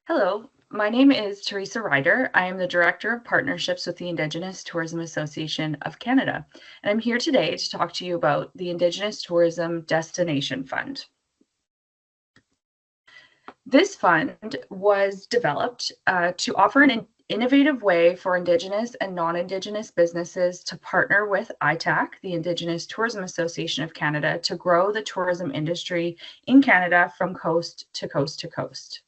Hello, my name is Teresa Ryder. I am the Director of Partnerships with the Indigenous Tourism Association of Canada, and I'm here today to talk to you about the Indigenous Tourism Destination Fund. This fund was developed to offer an innovative way for Indigenous and non-Indigenous businesses to partner with ITAC, the Indigenous Tourism Association of Canada, to grow the tourism industry in Canada from coast to coast to coast.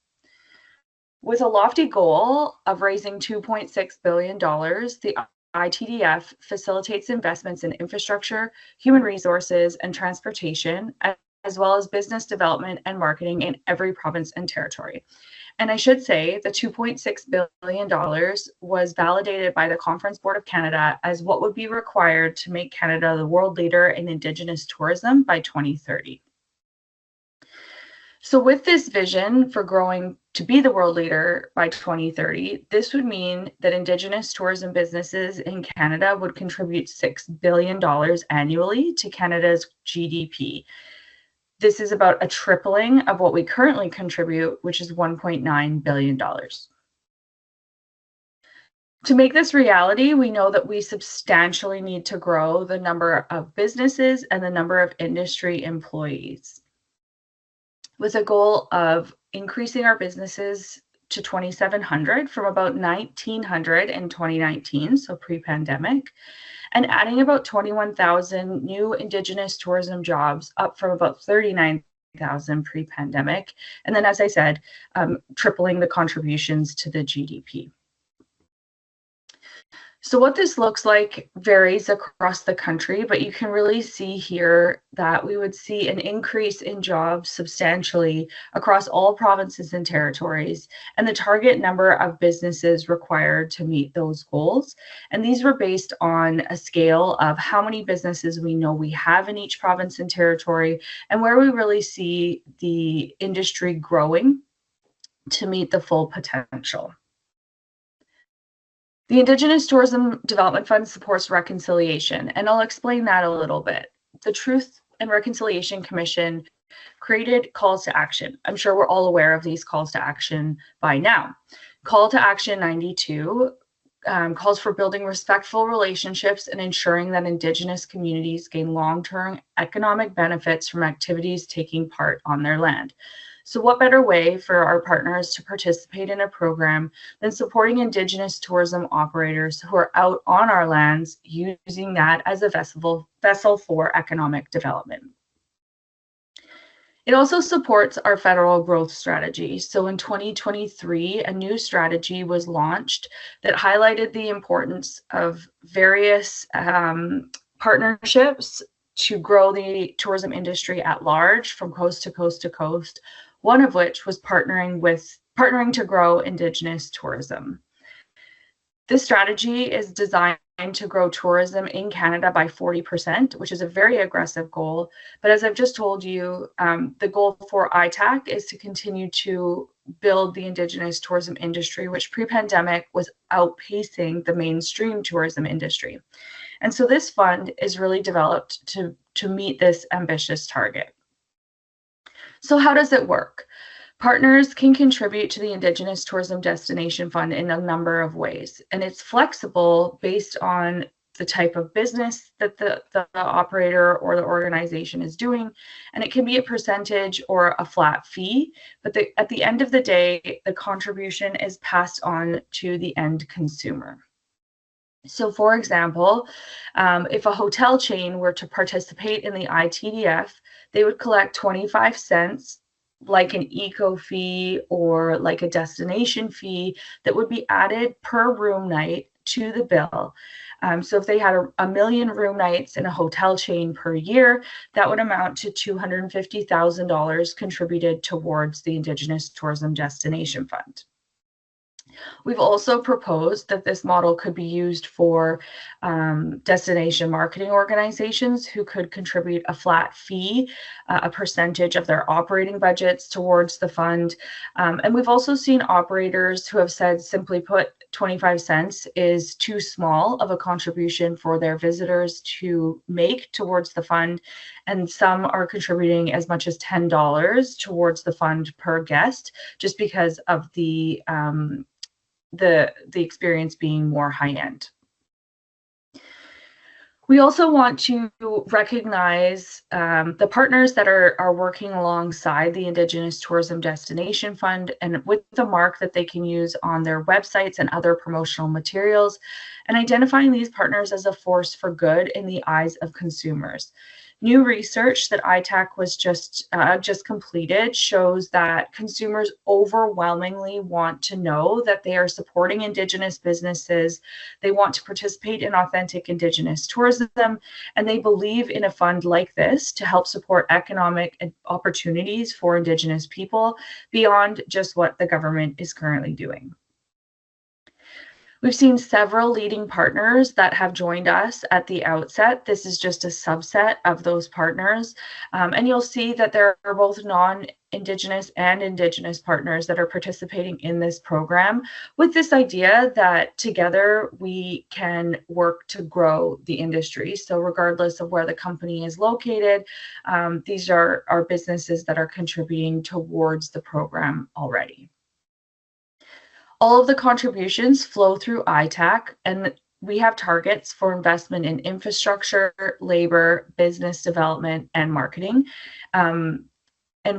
With a lofty goal of raising $2.6 billion, the ITDF facilitates investments in infrastructure, human resources, and transportation, as well as business development and marketing in every province and territory. And I should say the $2.6 billion was validated by the Conference Board of Canada as what would be required to make Canada the world leader in Indigenous tourism by 2030. So with this vision for growing to be the world leader by 2030, this would mean that Indigenous tourism businesses in Canada would contribute $6 billion annually to Canada's GDP. This is about a tripling of what we currently contribute, which is $1.9 billion. To make this reality, we know that we substantially need to grow the number of businesses and the number of industry employees, with a goal of increasing our businesses to 2,700 from about 1,900 in 2019, so pre-pandemic, and adding about 21,000 new Indigenous tourism jobs, up from about 39,000 pre-pandemic. And then, as I said, tripling the contributions to the GDP. So what this looks like varies across the country, but you can really see here that we would see an increase in jobs substantially across all provinces and territories, and the target number of businesses required to meet those goals. And these were based on a scale of how many businesses we know we have in each province and territory, and where we really see the industry growing to meet the full potential. The Indigenous Tourism Development Fund supports reconciliation, and I'll explain that a little bit. The Truth and Reconciliation Commission created calls to action. I'm sure we're all aware of these calls to action by now. Call to Action 92 calls for building respectful relationships and ensuring that Indigenous communities gain long-term economic benefits from activities taking part on their land. So what better way for our partners to participate in a program than supporting Indigenous tourism operators who are out on our lands, using that as a vessel for economic development. It also supports our federal growth strategy. So in 2023, a new strategy was launched that highlighted the importance of various partnerships to grow the tourism industry at large from coast to coast to coast, one of which was partnering to grow Indigenous tourism. This strategy is designed to grow tourism in Canada by 40%, which is a very aggressive goal. But as I've just told you, the goal for ITAC is to continue to build the Indigenous tourism industry, which pre-pandemic was outpacing the mainstream tourism industry. And so this fund is really developed to meet this ambitious target. So how does it work? Partners can contribute to the Indigenous Tourism Destination Fund in a number of ways, and it's flexible based on the type of business that the operator or the organization is doing, and it can be a percentage or a flat fee, but at the end of the day, the contribution is passed on to the end consumer. So for example, if a hotel chain were to participate in the ITDF, they would collect 25 cents, like an eco fee or like a destination fee, that would be added per room night to the bill. So if they had a million room nights in a hotel chain per year, that would amount to $250,000 contributed towards the Indigenous Tourism Destination Fund. We've also proposed that this model could be used for destination marketing organizations who could contribute a flat fee, a percentage of their operating budgets towards the fund. And we've also seen operators who have said, simply put, 25 cents is too small of a contribution for their visitors to make towards the fund. and some are contributing as much as $10 towards the fund per guest, just because of the experience being more high-end. We also want to recognize the partners that are working alongside the Indigenous Tourism Destination Fund, and with the mark that they can use on their websites and other promotional materials, and identifying these partners as a force for good in the eyes of consumers. New research that ITAC was just completed shows that consumers overwhelmingly want to know that they are supporting Indigenous businesses, they want to participate in authentic Indigenous tourism, and they believe in a fund like this to help support economic opportunities for Indigenous people beyond just what the government is currently doing. We've seen several leading partners that have joined us at the outset. This is just a subset of those partners. And you'll see that there are both non-Indigenous and Indigenous partners that are participating in this program, with this idea that together we can work to grow the industry. So regardless of where the company is located, these are businesses that are contributing towards the program already. All of the contributions flow through ITAC, and we have targets for investment in infrastructure, labor, business development, and marketing. And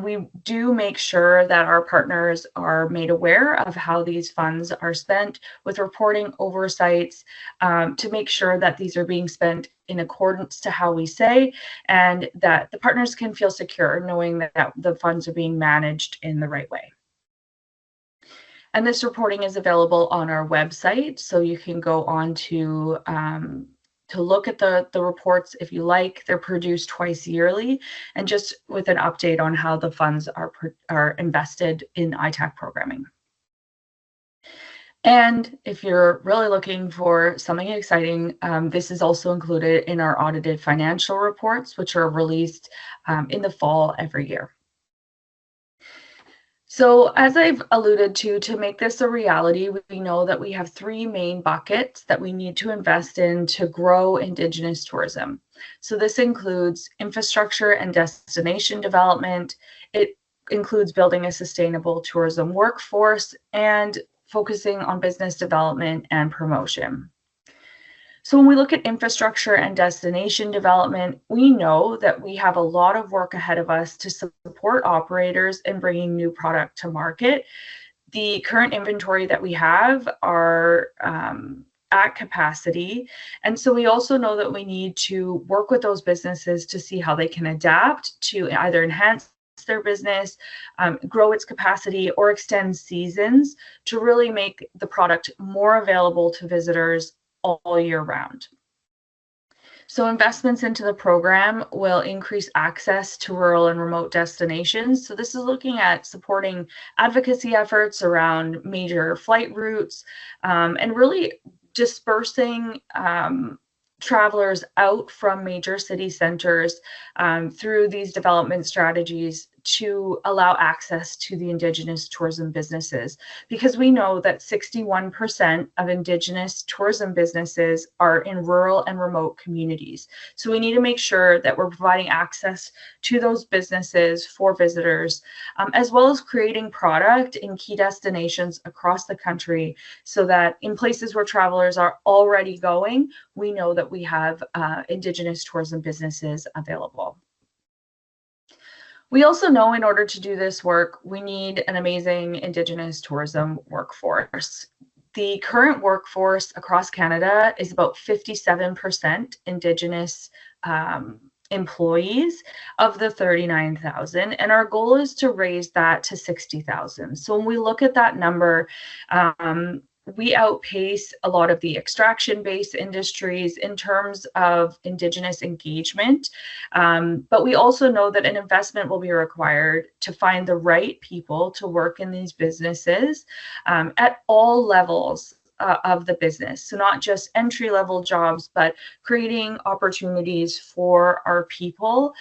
we do make sure that our partners are made aware of how these funds are spent, with reporting oversights to make sure that these are being spent in accordance to how we say, and that the partners can feel secure knowing that the funds are being managed in the right way. And this reporting is available on our website, so you can go on to look at the reports if you like. They're produced twice yearly, and just with an update on how the funds are invested in ITAC programming. And if you're really looking for something exciting, this is also included in our audited financial reports, which are released in the fall every year. So as I've alluded to make this a reality, we know that we have three main buckets that we need to invest in to grow Indigenous tourism. So this includes infrastructure and destination development. It includes building a sustainable tourism workforce and focusing on business development and promotion. So when we look at infrastructure and destination development, we know that we have a lot of work ahead of us to support operators in bringing new product to market. The current inventory that we have are at capacity. And so we also know that we need to work with those businesses to see how they can adapt to either enhance their business, grow its capacity, or extend seasons to really make the product more available to visitors all year round. So investments into the program will increase access to rural and remote destinations. So this is looking at supporting advocacy efforts around major flight routes, and really dispersing travelers out from major city centers through these development strategies to allow access to the Indigenous tourism businesses, because we know that 61% of Indigenous tourism businesses are in rural and remote communities. So we need to make sure that we're providing access to those businesses for visitors, as well as creating product in key destinations across the country, so that in places where travelers are already going, we know that we have Indigenous tourism businesses available. We also know in order to do this work, we need an amazing Indigenous tourism workforce. The current workforce across Canada is about 57% Indigenous employees of the 39,000, and our goal is to raise that to 60,000. So when we look at that number, we outpace a lot of the extraction-based industries in terms of Indigenous engagement, but we also know that an investment will be required to find the right people to work in these businesses at all levels of the business. So not just entry-level jobs, but creating opportunities for our people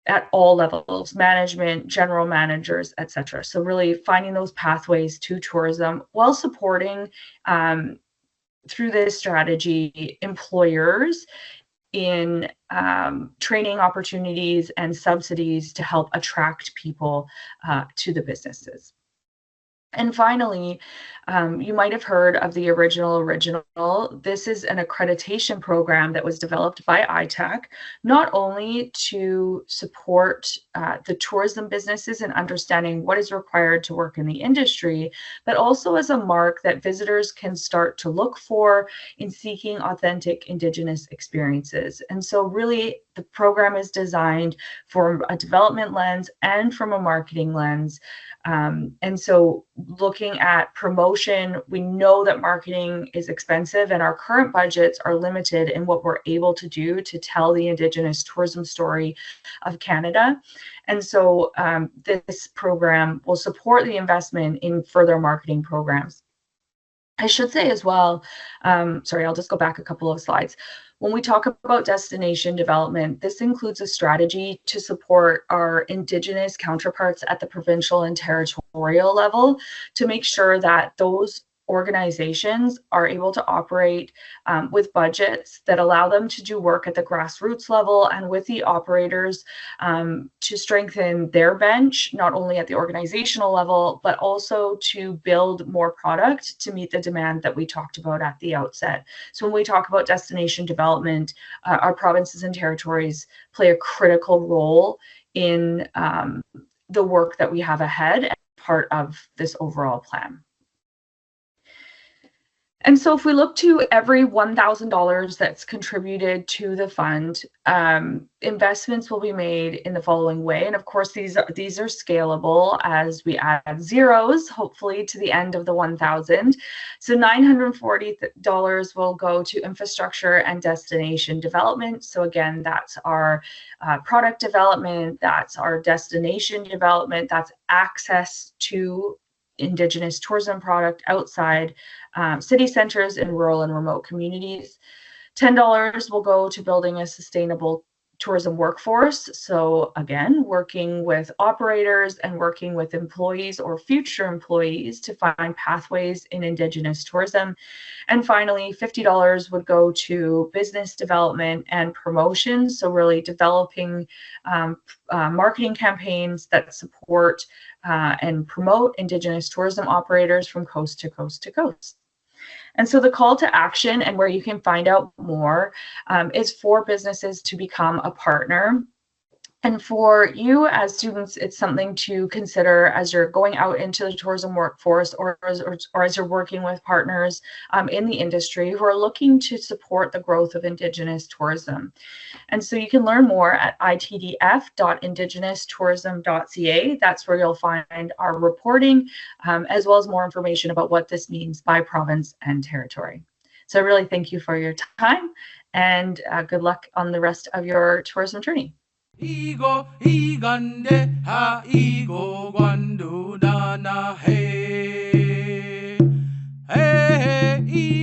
at all levels: management, general managers, etc. So really finding those pathways to tourism while supporting through this strategy employers in training opportunities and subsidies to help attract people to the businesses. And finally, you might have heard of the Original. This is an accreditation program that was developed by ITAC, not only to support the tourism businesses in understanding what is required to work in the industry, but also as a mark that visitors can start to look for in seeking authentic Indigenous experiences. And so really, the program is designed from a development lens and from a marketing lens. And so looking at promotion, we know that marketing is expensive and our current budgets are limited in what we're able to do to tell the Indigenous tourism story of Canada. And so this program will support the investment in further marketing programs. I should say as well, sorry, I'll just go back a couple of slides. When we talk about destination development, this includes a strategy to support our Indigenous counterparts at the provincial and territorial level to make sure that those organizations are able to operate with budgets that allow them to do work at the grassroots level and with the operators to strengthen their bench, not only at the organizational level, but also to build more product to meet the demand that we talked about at the outset. So when we talk about destination development, our provinces and territories play a critical role in the work that we have ahead and part of this overall plan. And so if we look to every $1,000 that's contributed to the fund, investments will be made in the following way. And of course, these are scalable as we add zeros, hopefully to the end of the 1,000. So $940 will go to infrastructure and destination development. So again, that's our product development, that's our destination development, that's access to Indigenous tourism product outside city centers in rural and remote communities. $10 will go to building a sustainable tourism workforce. So again, working with operators and working with employees or future employees to find pathways in Indigenous tourism. And finally, $50 would go to business development and promotion. So really developing marketing campaigns that support and promote Indigenous tourism operators from coast to coast to coast. And so the call to action and where you can find out more is for businesses to become a partner. And for you as students, it's something to consider as you're going out into the tourism workforce or as you're working with partners in the industry who are looking to support the growth of Indigenous tourism. And so you can learn more at itdf.indgenoustourisim.ca. That's where you'll find our reporting, as well as more information about what this means by province and territory. So I really thank you for your time and good luck on the rest of your tourism journey. Igo igande ha igo gwandu dana he he